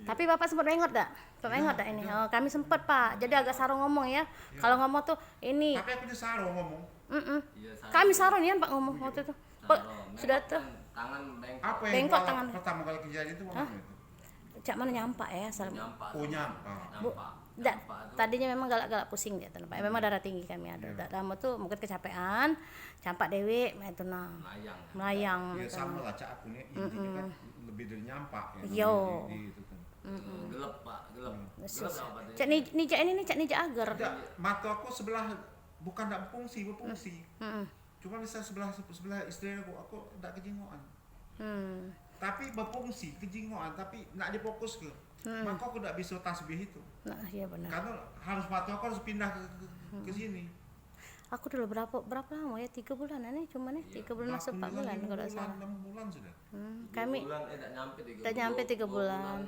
Tapi Bapak sempat mengot dak? Bapak mengot dak ini? Oh, kami sempat Pak. Jadi agak sarung ngomong ya. Kalau ngomong tuh ini. Tapi aku disaro ngomong. Iya, Kami sarung ya Pak ngomong waktu itu. Pak, sudah tuh. Tangan bengkok. Apa yang Bengkok tangan. pertama kali kejadian itu ngomong itu? Cak mana nyampak ya salam. Nyampak. Oh nyampak. Nggak, tadinya memang galak-galak pusing dia tuh, Pak. Memang darah tinggi kami ada. Lama tuh mungkin kecapean, campak dewe, itu nah. Melayang. Ya sama lah cak aku nih intinya kan lebih dari nyampak ya. Yo. Itu kan. Gelap Pak, gelap. Gelap apa Pak? Cak nija ini nih, cak nija agar. Tidak, mata aku sebelah bukan tidak berfungsi. Cuma bisa sebelah istri aku tidak kejingoan. Tapi berfungsi kejingoan tapi tidak difokus ke. Maka aku tidak bisa tasbih itu. Nah, iya benar. Karena harus mata aku harus pindah ke sini. Aku dulu berapa lama ya? 3 bulan nih, cuma nih 3 bulan masuk 4 bulan kalau salah. 6 bulan sudah. Kami tidak nyampe 3 bulan.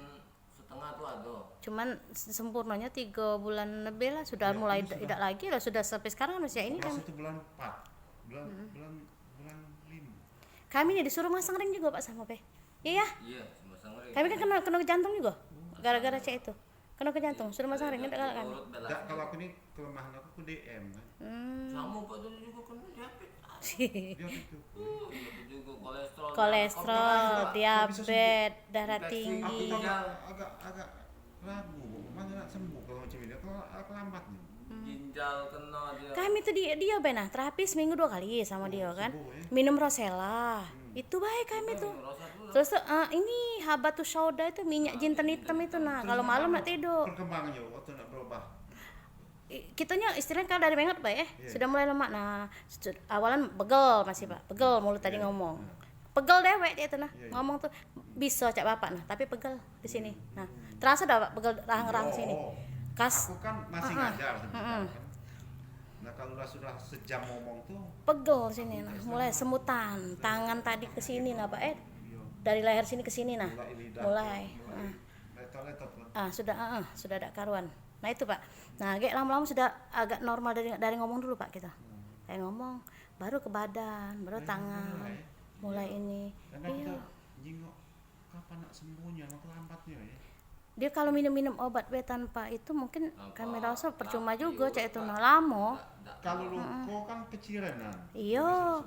Setengah tuh ada. Cuman sempurnanya 3 bulan lebih lah, sudah mulai tidak lagi lah, sudah sampai sekarang usia ini kan. Itu bulan 4. Bulan 5. Kami nih disuruh masang ring juga Pak sama Pe. Iya. Iya, masang ring. Kami kan kena ke jantung juga. Gara-gara cek itu. Kena ke jantung, suruh masang ring enggak kan. Enggak, kalau aku nih kelemahan aku DM kan. Sama Pak dulu juga kena diabetes. Dia itu. Itu juga kolesterol. Kolesterol, diabetes, darah Aku tinggi. agak ragu, mana nak sembuh kalau macam ini. Kalau aku lambat nih. Ginjal kena dia. Kami tuh dia benah terapi seminggu 2 kali sama dia kan. sembuh, ya. Minum Rosella. Itu baik kami tuh. Terus tuh ini habatus sauda itu minyak jinten hitam itu nah kalau malam nak tidur. Perkembangannya waktu nak berubah. Kitanya istilahnya kalau dari mengot Pak ya, sudah mulai lemak. Nah, awalan pegel masih Pak. Pegel mulut tadi ngomong. Pegel dewek dia itu nah. Ngomong tuh bisa cak Bapak nah, tapi pegel di sini. Nah, terasa dah Pak pegel rahang-rahang sini. Kas Aku kan masih ngajar sebenarnya kan. Nah kalau sudah sejam ngomong tuh pegel sini nah, mulai semutan, tangan tadi ke sini nah Pak dari leher sini ke sini nah. Mulai. Sudah ada karuan. Nah itu Pak. Nah, kayak lama-lama sudah agak normal dari ngomong dulu Pak kita. Kayak ngomong, baru ke badan, baru tangan. Mulai ini. Iya. Jingok kapan nak sembuhnya, nak lambatnya ya. Dia kalau minum obat tanpa itu mungkin kami rasa percuma juga cak itu nah lama. Kalau luko kan kecirenan. Iya,